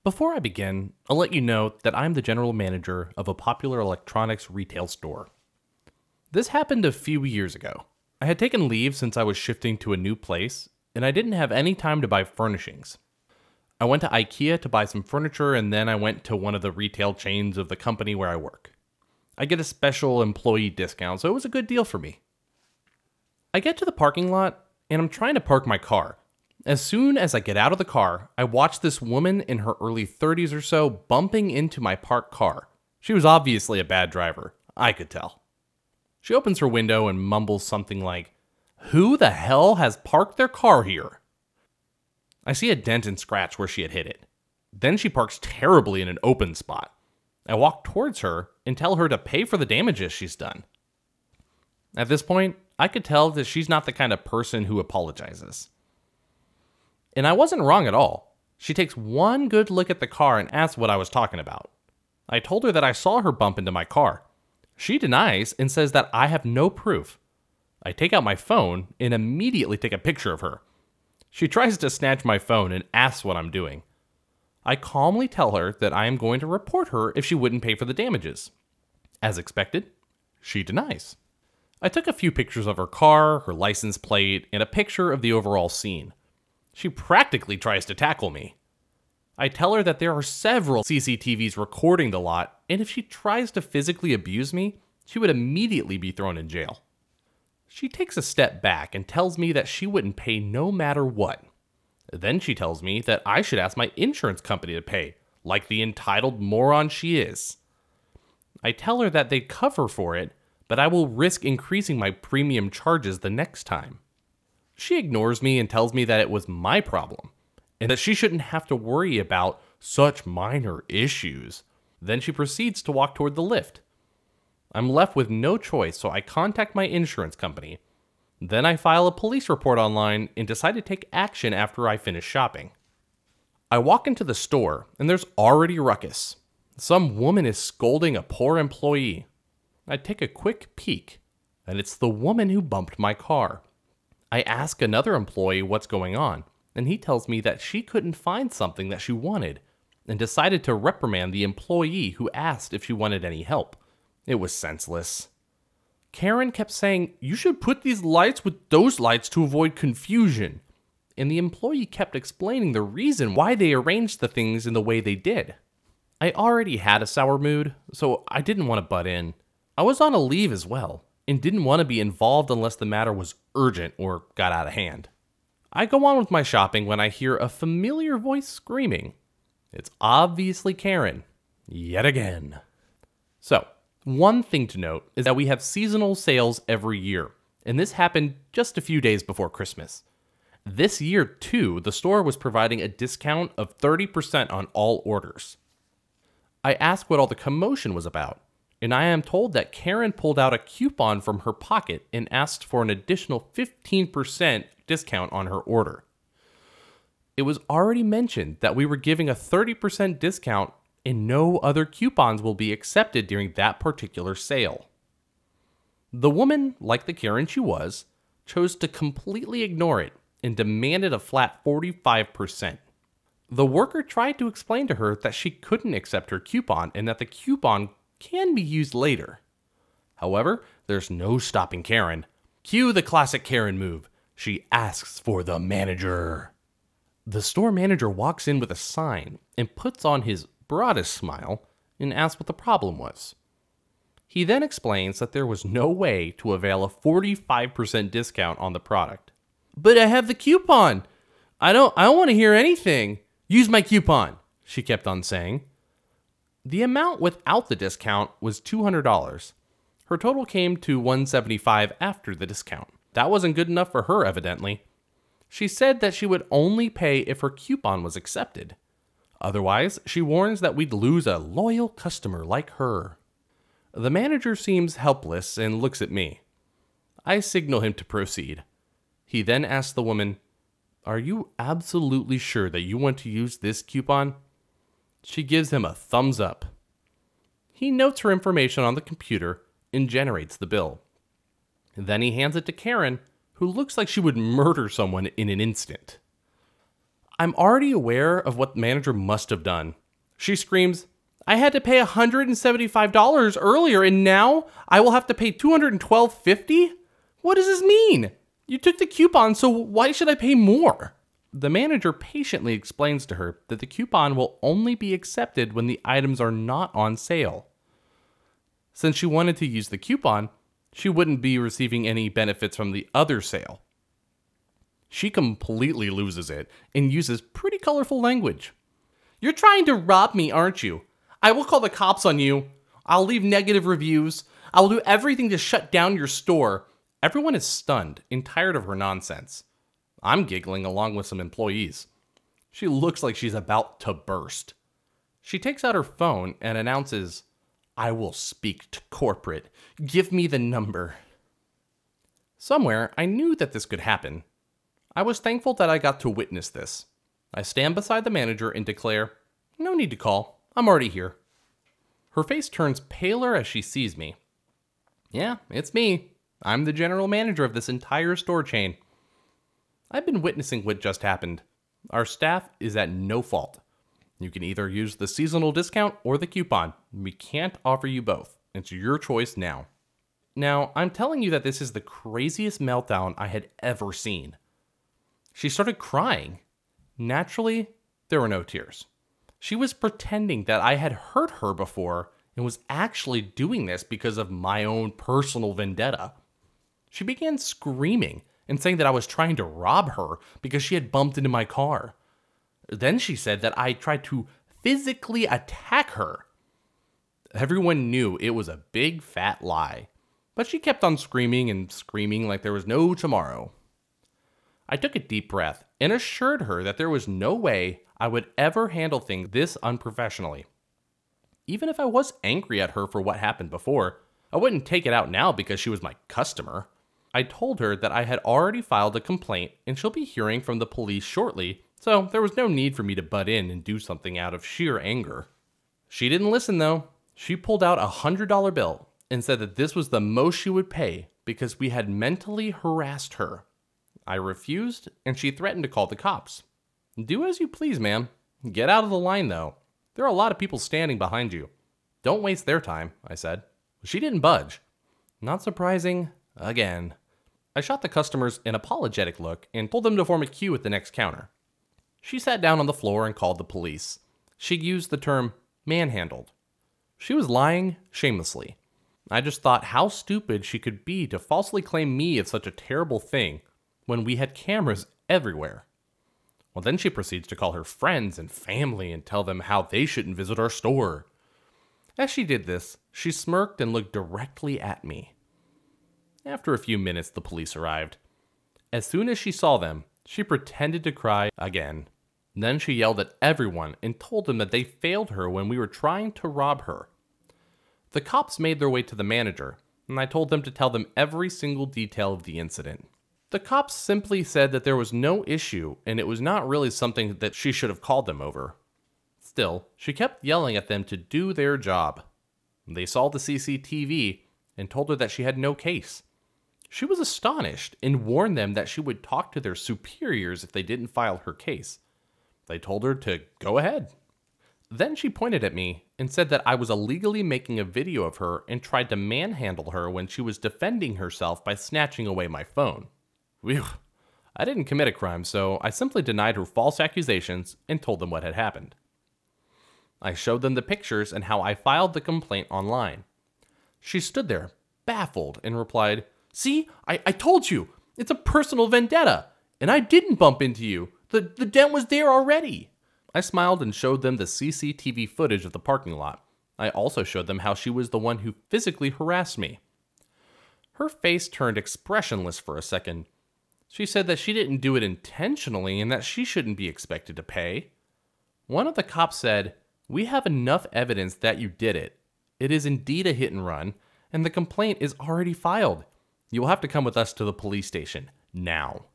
Before I begin, I'll let you know that I'm the general manager of a popular electronics retail store. This happened a few years ago. I had taken leave since I was shifting to a new place, and I didn't have any time to buy furnishings. I went to IKEA to buy some furniture, and then I went to one of the retail chains of the company where I work. I get a special employee discount, so it was a good deal for me. I get to the parking lot, and I'm trying to park my car. As soon as I get out of the car, I watch this woman in her early 30s or so bumping into my parked car. She was obviously a bad driver. I could tell. She opens her window and mumbles something like, "Who the hell has parked their car here?" I see a dent and scratch where she had hit it. Then she parks terribly in an open spot. I walk towards her and tell her to pay for the damages she's done. At this point, I could tell that she's not the kind of person who apologizes. And I wasn't wrong at all. She takes one good look at the car and asks what I was talking about. I told her that I saw her bump into my car. She denies and says that I have no proof. I take out my phone and immediately take a picture of her. She tries to snatch my phone and asks what I'm doing. I calmly tell her that I am going to report her if she wouldn't pay for the damages. As expected, she denies. I took a few pictures of her car, her license plate, and a picture of the overall scene. She practically tries to tackle me. I tell her that there are several CCTVs recording the lot, and if she tries to physically abuse me, she would immediately be thrown in jail. She takes a step back and tells me that she wouldn't pay no matter what. Then she tells me that I should ask my insurance company to pay, like the entitled moron she is. I tell her that they'd cover for it, but I will risk increasing my premium charges the next time. She ignores me and tells me that it was my problem, and that she shouldn't have to worry about such minor issues. Then she proceeds to walk toward the lift. I'm left with no choice, so I contact my insurance company. Then I file a police report online and decide to take action after I finish shopping. I walk into the store, and there's already a ruckus. Some woman is scolding a poor employee. I take a quick peek, and it's the woman who bumped my car. I ask another employee what's going on, and he tells me that she couldn't find something that she wanted and decided to reprimand the employee who asked if she wanted any help. It was senseless. Karen kept saying, "You should put these lights with those lights to avoid confusion." And the employee kept explaining the reason why they arranged the things in the way they did. I already had a sour mood, so I didn't want to butt in. I was on a leave as well, and didn't want to be involved unless the matter was urgent or got out of hand. I go on with my shopping when I hear a familiar voice screaming. It's obviously Karen, yet again. So, one thing to note is that we have seasonal sales every year, and this happened just a few days before Christmas. This year, too, the store was providing a discount of 30% on all orders. I ask what all the commotion was about, and I am told that Karen pulled out a coupon from her pocket and asked for an additional 15% discount on her order. It was already mentioned that we were giving a 30% discount and no other coupons will be accepted during that particular sale. The woman, like the Karen she was, chose to completely ignore it and demanded a flat 45%. The worker tried to explain to her that she couldn't accept her coupon and that the coupon can be used later. However, there's no stopping Karen. Cue the classic Karen move. She asks for the manager. The store manager walks in with a sign and puts on his broadest smile and asks what the problem was. He then explains that there was no way to avail a 45% discount on the product. "But I have the coupon. I don't want to hear anything. Use my coupon," she kept on saying. The amount without the discount was $200. Her total came to $175 after the discount. That wasn't good enough for her, evidently. She said that she would only pay if her coupon was accepted. Otherwise, she warns that we'd lose a loyal customer like her. The manager seems helpless and looks at me. I signal him to proceed. He then asks the woman, "Are you absolutely sure that you want to use this coupon?" She gives him a thumbs up. He notes her information on the computer and generates the bill. Then he hands it to Karen, who looks like she would murder someone in an instant. I'm already aware of what the manager must have done. She screams, I had to pay $175 earlier and now I will have to pay $212.50? What does this mean? You took the coupon, so why should I pay more? The manager patiently explains to her that the coupon will only be accepted when the items are not on sale. Since she wanted to use the coupon, she wouldn't be receiving any benefits from the other sale. She completely loses it and uses pretty colorful language. You're trying to rob me, aren't you? I will call the cops on you. I'll leave negative reviews. I will do everything to shut down your store. Everyone is stunned and tired of her nonsense. I'm giggling along with some employees. She looks like she's about to burst. She takes out her phone and announces, I will speak to corporate. Give me the number. Somewhere, I knew that this could happen. I was thankful that I got to witness this. I stand beside the manager and declare, no need to call. I'm already here. Her face turns paler as she sees me. Yeah, it's me. I'm the general manager of this entire store chain. I've been witnessing what just happened. Our staff is at no fault. You can either use the seasonal discount or the coupon. We can't offer you both. It's your choice now. Now, I'm telling you that this is the craziest meltdown I had ever seen. She started crying. Naturally, there were no tears. She was pretending that I had hurt her before and was actually doing this because of my own personal vendetta. She began screaming and saying that I was trying to rob her because she had bumped into my car. Then she said that I tried to physically attack her. Everyone knew it was a big fat lie, but she kept on screaming and screaming like there was no tomorrow. I took a deep breath and assured her that there was no way I would ever handle things this unprofessionally. Even if I was angry at her for what happened before, I wouldn't take it out now because she was my customer. I told her that I had already filed a complaint and she'll be hearing from the police shortly, so there was no need for me to butt in and do something out of sheer anger. She didn't listen though. She pulled out a $100 bill and said that this was the most she would pay because we had mentally harassed her. I refused and she threatened to call the cops. Do as you please, ma'am. Get out of the line though. There are a lot of people standing behind you. Don't waste their time, I said. She didn't budge. Not surprising, again. I shot the customers an apologetic look and told them to form a queue at the next counter. She sat down on the floor and called the police. She used the term manhandled. She was lying shamelessly. I just thought how stupid she could be to falsely claim me of such a terrible thing when we had cameras everywhere. Well, then she proceeds to call her friends and family and tell them how they shouldn't visit our store. As she did this, she smirked and looked directly at me. After a few minutes, the police arrived. As soon as she saw them, she pretended to cry again. Then she yelled at everyone and told them that they failed her when we were trying to rob her. The cops made their way to the manager, and I told them to tell them every single detail of the incident. The cops simply said that there was no issue and it was not really something that she should have called them over. Still, she kept yelling at them to do their job. They saw the CCTV and told her that she had no case. She was astonished and warned them that she would talk to their superiors if they didn't file her case. They told her to go ahead. Then she pointed at me and said that I was illegally making a video of her and tried to manhandle her when she was defending herself by snatching away my phone. Whew. I didn't commit a crime, so I simply denied her false accusations and told them what had happened. I showed them the pictures and how I filed the complaint online. She stood there, baffled, and replied, See, I told you, it's a personal vendetta, and I didn't bump into you. The dent was there already. I smiled and showed them the CCTV footage of the parking lot. I also showed them how she was the one who physically harassed me. Her face turned expressionless for a second. She said that she didn't do it intentionally and that she shouldn't be expected to pay. One of the cops said, We have enough evidence that you did it. It is indeed a hit and run, and the complaint is already filed. You will have to come with us to the police station, now.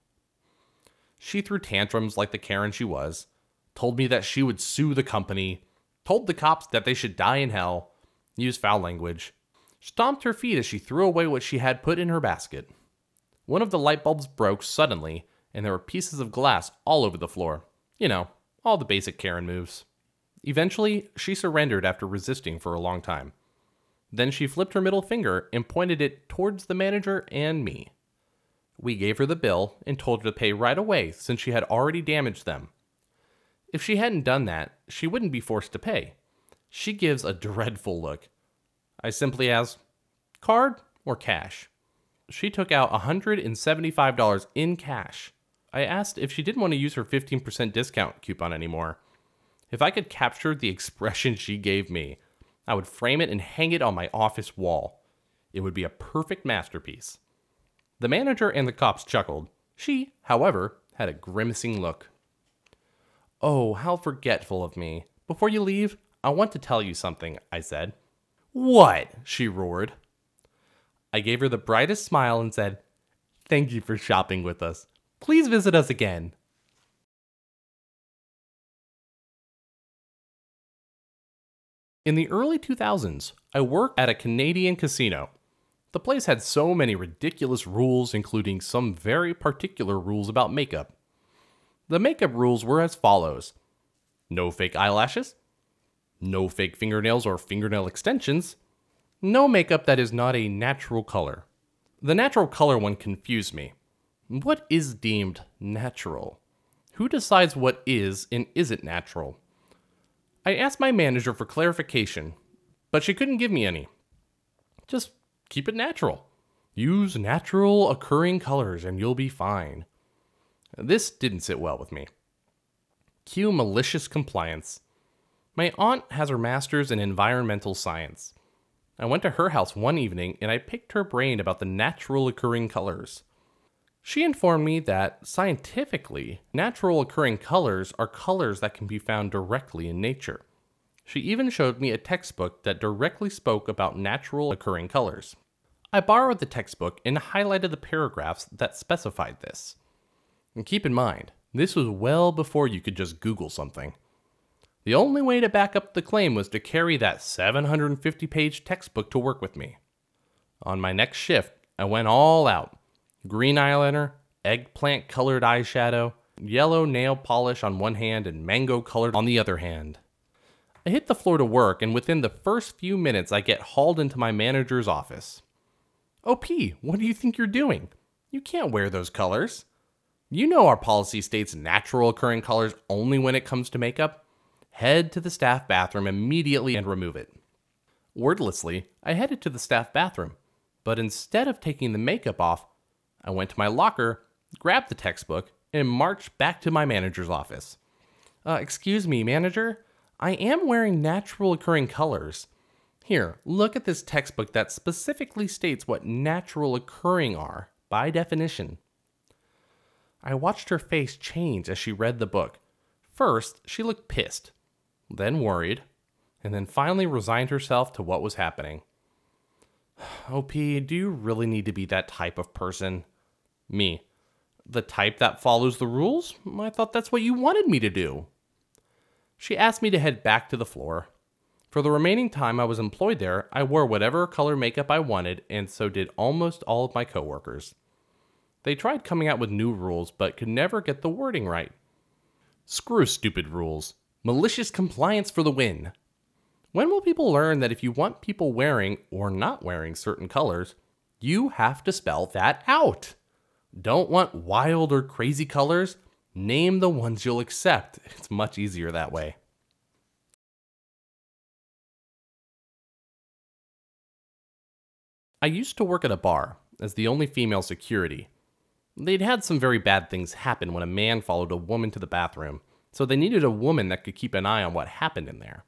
She threw tantrums like the Karen she was, told me that she would sue the company, told the cops that they should die in hell, used foul language, stomped her feet as she threw away what she had put in her basket. One of the light bulbs broke suddenly, and there were pieces of glass all over the floor. You know, all the basic Karen moves. Eventually, she surrendered after resisting for a long time. Then she flipped her middle finger and pointed it towards the manager and me. We gave her the bill and told her to pay right away since she had already damaged them. If she hadn't done that, she wouldn't be forced to pay. She gives a dreadful look. I simply asked, "Card or cash?" She took out $175 in cash. I asked if she didn't want to use her 15% discount coupon anymore. If I could capture the expression she gave me, I would frame it and hang it on my office wall. It would be a perfect masterpiece. The manager and the cops chuckled. She, however, had a grimacing look. "Oh, how forgetful of me. Before you leave, I want to tell you something," I said. "What?" she roared. I gave her the brightest smile and said, "Thank you for shopping with us. Please visit us again." In the early 2000s, I worked at a Canadian casino. The place had so many ridiculous rules, including some very particular rules about makeup. The makeup rules were as follows: no fake eyelashes, no fake fingernails or fingernail extensions, no makeup that is not a natural color. The natural color one confused me. What is deemed natural? Who decides what is and isn't natural? I asked my manager for clarification, but she couldn't give me any. Just keep it natural. Use natural occurring colors and you'll be fine. This didn't sit well with me. Cue malicious compliance. My aunt has her master's in environmental science. I went to her house one evening and I picked her brain about the natural occurring colors. She informed me that, scientifically, natural occurring colors are colors that can be found directly in nature. She even showed me a textbook that directly spoke about natural occurring colors. I borrowed the textbook and highlighted the paragraphs that specified this. And keep in mind, this was well before you could just Google something. The only way to back up the claim was to carry that 750-page textbook to work with me. On my next shift, I went all out. Green eyeliner, eggplant-colored eyeshadow, yellow nail polish on one hand and mango-colored on the other hand. I hit the floor to work, and within the first few minutes, I get hauled into my manager's office. "OP, what do you think you're doing? You can't wear those colors. You know our policy states natural occurring colors only when it comes to makeup. Head to the staff bathroom immediately and remove it." Wordlessly, I headed to the staff bathroom, but instead of taking the makeup off, I went to my locker, grabbed the textbook, and marched back to my manager's office. Excuse me, manager? I am wearing natural occurring colors. Here, look at this textbook that specifically states what natural occurring are, by definition." I watched her face change as she read the book. First, she looked pissed, then worried, and then finally resigned herself to what was happening. "OP, do you really need to be that type of person?" Me. "The type that follows the rules? I thought that's what you wanted me to do." She asked me to head back to the floor. For the remaining time I was employed there, I wore whatever color makeup I wanted, and so did almost all of my coworkers. They tried coming out with new rules, but could never get the wording right. Screw stupid rules. Malicious compliance for the win. When will people learn that if you want people wearing or not wearing certain colors, you have to spell that out? Don't want wild or crazy colors? Name the ones you'll accept. It's much easier that way. I used to work at a bar as the only female security. They'd had some very bad things happen when a man followed a woman to the bathroom, so they needed a woman that could keep an eye on what happened in there.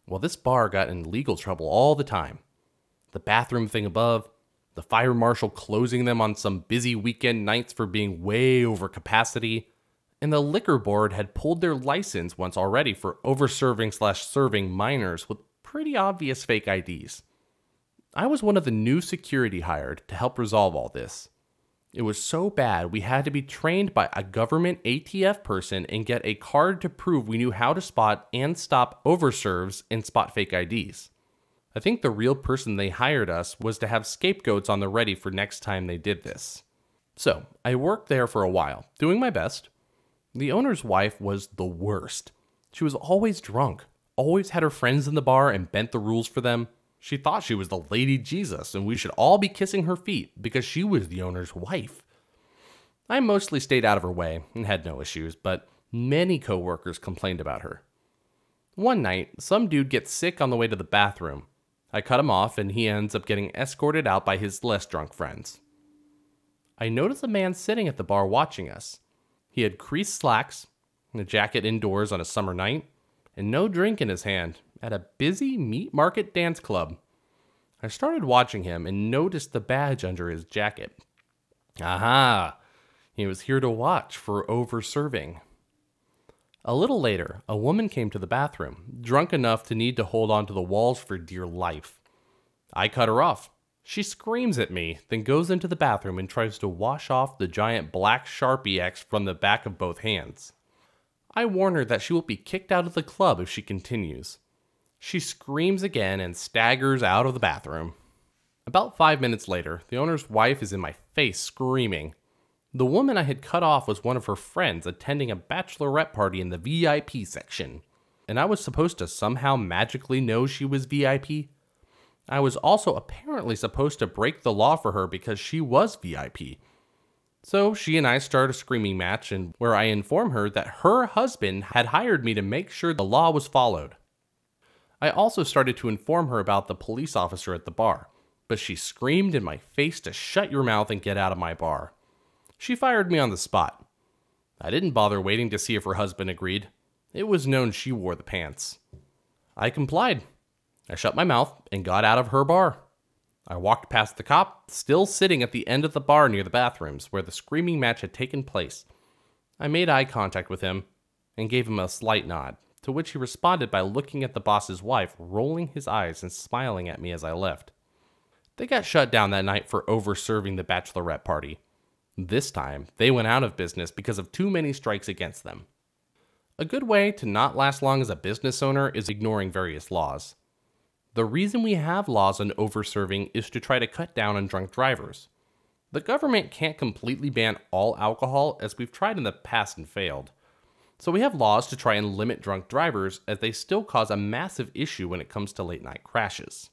Well, this bar got in legal trouble all the time. The bathroom thing above, the fire marshal closing them on some busy weekend nights for being way over capacity, and the liquor board had pulled their license once already for over-serving/serving minors with pretty obvious fake IDs. I was one of the new security hired to help resolve all this. It was so bad we had to be trained by a government ATF person and get a card to prove we knew how to spot and stop overserves and spot fake IDs. I think the real person they hired us was to have scapegoats on the ready for next time they did this. So, I worked there for a while, doing my best. The owner's wife was the worst. She was always drunk, always had her friends in the bar and bent the rules for them. She thought she was the Lady Jesus and we should all be kissing her feet because she was the owner's wife. I mostly stayed out of her way and had no issues, but many coworkers complained about her. One night, some dude gets sick on the way to the bathroom. I cut him off and he ends up getting escorted out by his less drunk friends. I noticed a man sitting at the bar watching us. He had creased slacks, a jacket indoors on a summer night, and no drink in his hand at a busy meat market dance club. I started watching him and noticed the badge under his jacket. Aha! He was here to watch for over-serving. A little later, a woman came to the bathroom, drunk enough to need to hold onto the walls for dear life. I cut her off. She screams at me, then goes into the bathroom and tries to wash off the giant black Sharpie X from the back of both hands. I warn her that she will be kicked out of the club if she continues. She screams again and staggers out of the bathroom. About 5 minutes later, the owner's wife is in my face screaming. The woman I had cut off was one of her friends attending a bachelorette party in the VIP section, and I was supposed to somehow magically know she was VIP. I was also apparently supposed to break the law for her because she was VIP. So she and I start a screaming match, and where I inform her that her husband had hired me to make sure the law was followed. I also started to inform her about the police officer at the bar, but she screamed in my face to shut your mouth and get out of my bar. She fired me on the spot. I didn't bother waiting to see if her husband agreed. It was known she wore the pants. I complied. I shut my mouth and got out of her bar. I walked past the cop, still sitting at the end of the bar near the bathrooms where the screaming match had taken place. I made eye contact with him and gave him a slight nod, to which he responded by looking at the boss's wife, rolling his eyes and smiling at me as I left. They got shut down that night for over-serving the bachelorette party. This time, they went out of business because of too many strikes against them. A good way to not last long as a business owner is ignoring various laws. The reason we have laws on over-serving is to try to cut down on drunk drivers. The government can't completely ban all alcohol, as we've tried in the past and failed. So we have laws to try and limit drunk drivers, as they still cause a massive issue when it comes to late-night crashes.